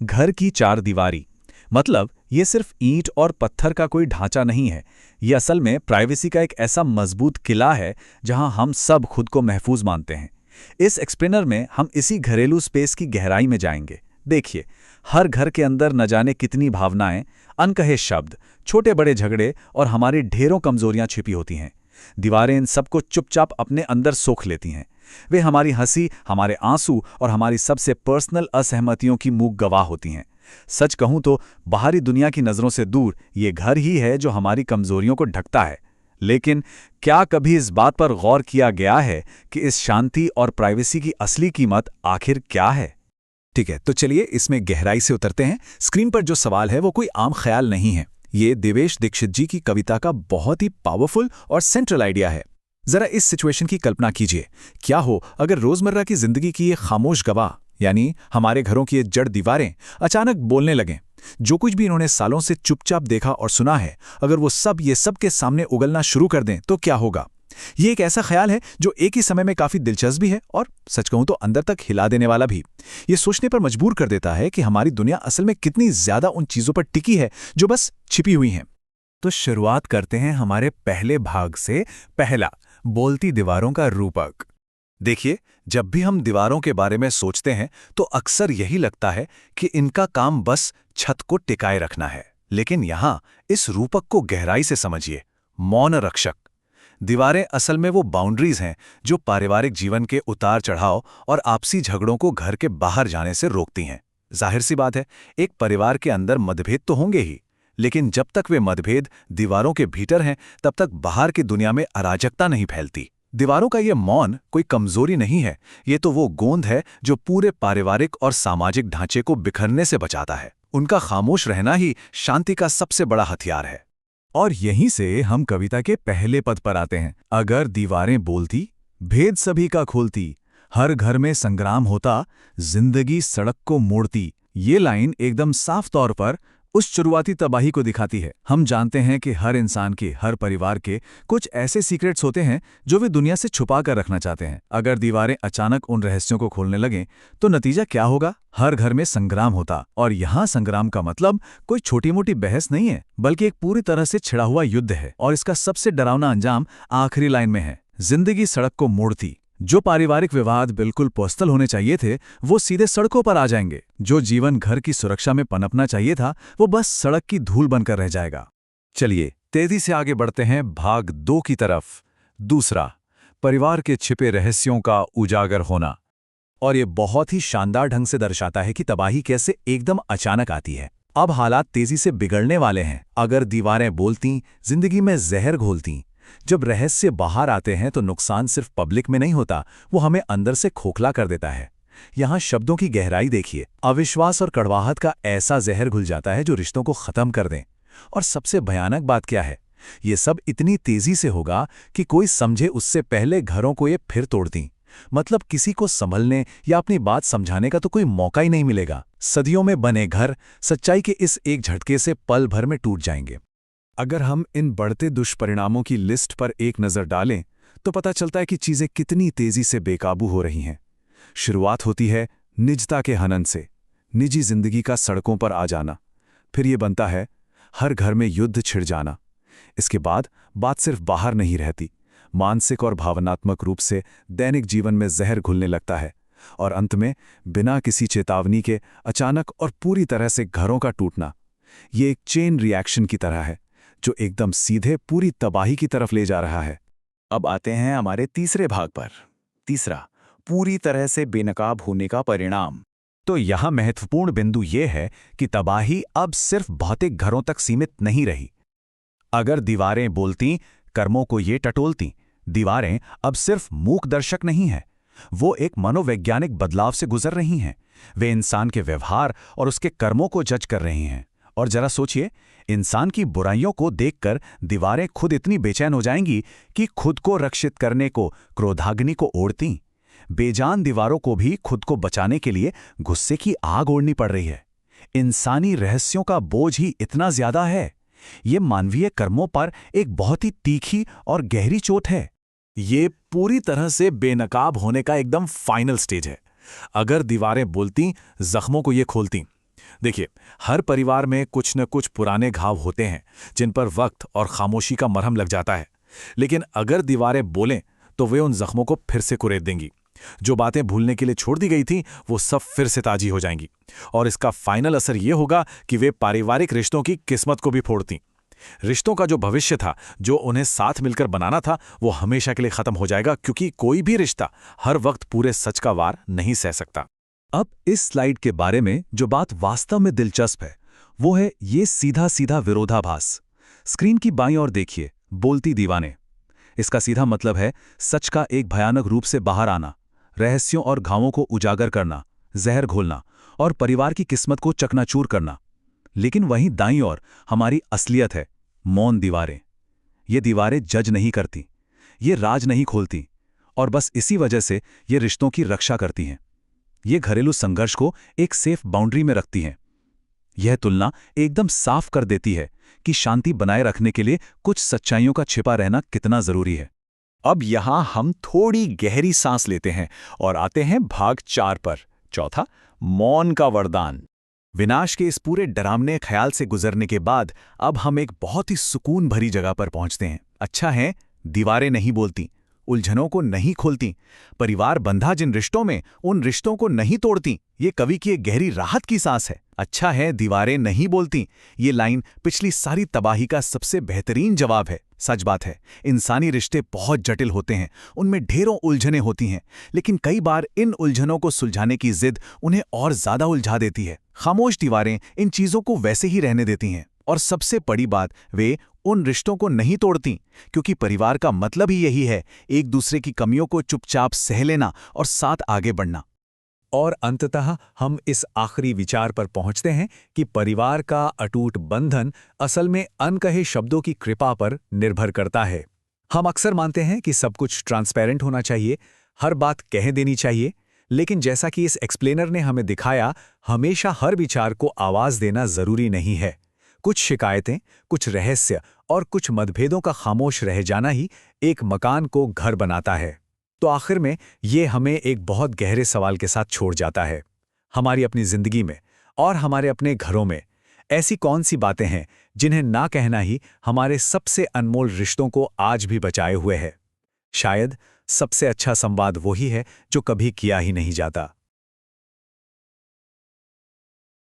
घर की चार दीवारी मतलब ये सिर्फ ईंट और पत्थर का कोई ढांचा नहीं है। ये असल में प्राइवेसी का एक ऐसा मजबूत किला है जहां हम सब खुद को महफूज मानते हैं। इस एक्सप्लेनर में हम इसी घरेलू स्पेस की गहराई में जाएंगे। देखिए, हर घर के अंदर न जाने कितनी भावनाएं, अनकहे शब्द, छोटे बड़े झगड़े और हमारी ढेरों कमजोरियां छिपी होती हैं। दीवारें इन सबको चुपचाप अपने अंदर सोख लेती हैं। वे हमारी हंसी, हमारे आंसू और हमारी सबसे पर्सनल असहमतियों की मूक गवाह होती हैं। सच कहूं तो बाहरी दुनिया की नज़रों से दूर ये घर ही है जो हमारी कमजोरियों को ढकता है। लेकिन क्या कभी इस बात पर गौर किया गया है कि इस शांति और प्राइवेसी की असली कीमत आखिर क्या है? ठीक है, तो चलिए इसमें गहराई से उतरते हैं। स्क्रीन पर जो सवाल है वो कोई आम ख्याल नहीं है। ये देवेश दीक्षित जी की कविता का बहुत ही पावरफुल और सेंट्रल आइडिया है। जरा इस सिचुएशन की कल्पना कीजिए। क्या हो अगर रोजमर्रा की जिंदगी की ये खामोश गवाह, यानी हमारे घरों की ये जड़ दीवारें, अचानक बोलने लगें। जो कुछ भी इन्होंने सालों से चुपचाप देखा और सुना है, अगर वो सब ये सब के सामने उगलना शुरू कर दें तो क्या होगा? ये एक ऐसा ख्याल है जो एक ही समय में काफी दिलचस्प भी है और सच कहूं तो अंदर तक हिला देने वाला भी। ये सोचने पर मजबूर कर देता है कि हमारी दुनिया असल में कितनी ज्यादा उन चीजों पर टिकी है जो बस छिपी हुई हैं। तो शुरुआत करते हैं हमारे पहले भाग से। पहला, बोलती दीवारों का रूपक। देखिए, जब भी हम दीवारों के बारे में सोचते हैं तो अक्सर यही लगता है कि इनका काम बस छत को टिकाए रखना है। लेकिन यहां इस रूपक को गहराई से समझिए। मौन रक्षक। दीवारें असल में वो बाउंड्रीज हैं जो पारिवारिक जीवन के उतार चढ़ाव और आपसी झगड़ों को घर के बाहर जाने से रोकती हैं। जाहिर सी बात है, एक परिवार के अंदर मतभेद तो होंगे ही, लेकिन जब तक वे मतभेद दीवारों के भीतर हैं, तब तक बाहर की दुनिया में अराजकता नहीं फैलती। दीवारों का ये मौन कोई कमजोरी नहीं है, ये तो वो गोंद है जो पूरे पारिवारिक और सामाजिक ढांचे को बिखरने से बचाता है। उनका खामोश रहना ही शांति का सबसे बड़ा हथियार है। और यहीं से हम कविता के पहले पद पर आते हैं। अगर दीवारें बोलती, भेद सभी का खोलती, हर घर में संग्राम होता, जिंदगी सड़क को मोड़ती। ये लाइन एकदम साफ तौर पर उस शुरुआती तबाही को दिखाती है। हम जानते हैं कि हर इंसान के, हर परिवार के कुछ ऐसे सीक्रेट्स होते हैं जो वे दुनिया से छुपा कर रखना चाहते हैं। अगर दीवारें अचानक उन रहस्यों को खोलने लगें तो नतीजा क्या होगा? हर घर में संग्राम होता। और यहाँ संग्राम का मतलब कोई छोटी मोटी बहस नहीं है, बल्कि एक पूरी तरह से छिड़ा हुआ युद्ध है। और इसका सबसे डरावना अंजाम आखिरी लाइन में है, जिंदगी सड़क को मोड़ती। जो पारिवारिक विवाद बिल्कुल पर्सनल होने चाहिए थे, वो सीधे सड़कों पर आ जाएंगे। जो जीवन घर की सुरक्षा में पनपना चाहिए था, वो बस सड़क की धूल बनकर रह जाएगा। चलिए तेजी से आगे बढ़ते हैं भाग 2 की तरफ। दूसरा, परिवार के छिपे रहस्यों का उजागर होना। और ये बहुत ही शानदार ढंग से दर्शाता है कि तबाही कैसे एकदम अचानक आती है। अब हालात तेजी से बिगड़ने वाले हैं। अगर दीवारें बोलती, जिंदगी में जहर घोलती। जब रहस्य बाहर आते हैं तो नुकसान सिर्फ पब्लिक में नहीं होता, वो हमें अंदर से खोखला कर देता है। यहाँ शब्दों की गहराई देखिए। अविश्वास और कड़वाहट का ऐसा जहर घुल जाता है जो रिश्तों को खत्म कर दें। और सबसे भयानक बात क्या है? ये सब इतनी तेजी से होगा कि कोई समझे उससे पहले घरों को ये फिर तोड़ दें। मतलब किसी को संभलने या अपनी बात समझाने का तो कोई मौका ही नहीं मिलेगा। सदियों में बने घर सच्चाई के इस एक झटके से पल भर में टूट जाएंगे। अगर हम इन बढ़ते दुष्परिणामों की लिस्ट पर एक नज़र डालें तो पता चलता है कि चीज़ें कितनी तेज़ी से बेकाबू हो रही हैं। शुरुआत होती है निजता के हनन से, निजी जिंदगी का सड़कों पर आ जाना। फिर ये बनता है हर घर में युद्ध छिड़ जाना। इसके बाद बात सिर्फ बाहर नहीं रहती, मानसिक और भावनात्मक रूप से दैनिक जीवन में जहर घुलने लगता है। और अंत में बिना किसी चेतावनी के अचानक और पूरी तरह से घरों का टूटना। ये एक चेन रिएक्शन की तरह है जो एकदम सीधे पूरी तबाही की तरफ ले जा रहा है। अब आते हैं हमारे तीसरे भाग पर। तीसरा, पूरी तरह से बेनकाब होने का परिणाम। तो यहाँ महत्वपूर्ण बिंदु ये है कि तबाही अब सिर्फ भौतिक घरों तक सीमित नहीं रही। अगर दीवारें बोलती, कर्मों को ये टटोलती। दीवारें अब सिर्फ मूक दर्शक नहीं हैं, वो एक मनोवैज्ञानिक बदलाव से गुजर रही हैं। वे इंसान के व्यवहार और उसके कर्मों को जज कर रही हैं। और जरा सोचिए, इंसान की बुराइयों को देखकर दीवारें खुद इतनी बेचैन हो जाएंगी कि खुद को रक्षित करने को क्रोधाग्नि को ओढ़ती। बेजान दीवारों को भी खुद को बचाने के लिए गुस्से की आग ओढ़नी पड़ रही है। इंसानी रहस्यों का बोझ ही इतना ज्यादा है। ये मानवीय कर्मों पर एक बहुत ही तीखी और गहरी चोट है। ये पूरी तरह से बेनकाब होने का एकदम फाइनल स्टेज है। अगर दीवारें बोलती, जख्मों को ये खोलती। देखिए, हर परिवार में कुछ न कुछ पुराने घाव होते हैं जिन पर वक्त और खामोशी का मरहम लग जाता है। लेकिन अगर दीवारें बोलें तो वे उन जख्मों को फिर से कुरेद देंगी। जो बातें भूलने के लिए छोड़ दी गई थीं वो सब फिर से ताजी हो जाएंगी, और इसका फाइनल असर ये होगा कि वे पारिवारिक रिश्तों की किस्मत को भी फोड़ती। रिश्तों का जो भविष्य था, जो उन्हें साथ मिलकर बनाना था, वो हमेशा के लिए खत्म हो जाएगा, क्योंकि कोई भी रिश्ता हर वक्त पूरे सच का वार नहीं सह सकता। अब इस स्लाइड के बारे में जो बात वास्तव में दिलचस्प है वो है ये सीधा सीधा विरोधाभास। स्क्रीन की बाईं ओर देखिए, बोलती दीवारें। इसका सीधा मतलब है सच का एक भयानक रूप से बाहर आना, रहस्यों और घावों को उजागर करना, जहर घोलना और परिवार की किस्मत को चकनाचूर करना। लेकिन वहीं दाईं ओर हमारी असलियत है, मौन दीवारें। ये दीवारें जज नहीं करती, ये राज नहीं खोलती, और बस इसी वजह से ये रिश्तों की रक्षा करती हैं। ये घरेलू संघर्ष को एक सेफ बाउंड्री में रखती हैं। यह तुलना एकदम साफ कर देती है कि शांति बनाए रखने के लिए कुछ सच्चाइयों का छिपा रहना कितना जरूरी है। अब यहां हम थोड़ी गहरी सांस लेते हैं और आते हैं भाग 4 पर, चौथा, मौन का वरदान। विनाश के इस पूरे डरावने ख्याल से गुजरने के बाद अब हम एक बहुत ही सुकून भरी जगह पर पहुंचते हैं। अच्छा है, दीवारें नहीं बोलती, उलझनों को नहीं खोलती, परिवार बंधा जिन रिश्तों में, उन रिश्तों को नहीं तोड़ती। ये कवि की एक गहरी राहत की सांस है। अच्छा है, दीवारें नहीं बोलती, ये लाइन पिछली सारी तबाही का सबसे बेहतरीन जवाब है। सच बात है, इंसानी रिश्ते बहुत जटिल होते हैं, उनमें ढेरों उलझनें होती हैं, लेकिन कई बार इन उलझनों को सुलझाने की जिद उन्हें और ज्यादा उलझा देती है। खामोश दीवारें इन चीजों को वैसे ही रहने देती हैं, और सबसे बड़ी बात, वे उन रिश्तों को नहीं तोड़ती, क्योंकि परिवार का मतलब ही यही है, एक दूसरे की कमियों को चुपचाप सह लेना और साथ आगे बढ़ना। और अंततः हम इस आखिरी विचार पर पहुंचते हैं कि परिवार का अटूट बंधन असल में अनकहे शब्दों की कृपा पर निर्भर करता है। हम अक्सर मानते हैं कि सब कुछ ट्रांसपेरेंट होना चाहिए, हर बात कह देनी चाहिए, लेकिन जैसा कि इस एक्सप्लेनर ने हमें दिखाया, हमेशा हर विचार को आवाज देना जरूरी नहीं है। कुछ शिकायतें, कुछ रहस्य और कुछ मतभेदों का खामोश रह जाना ही एक मकान को घर बनाता है। तो आखिर में ये हमें एक बहुत गहरे सवाल के साथ छोड़ जाता है। हमारी अपनी जिंदगी में और हमारे अपने घरों में ऐसी कौन सी बातें हैं जिन्हें ना कहना ही हमारे सबसे अनमोल रिश्तों को आज भी बचाए हुए है? शायद सबसे अच्छा संवाद वही है जो कभी किया ही नहीं जाता।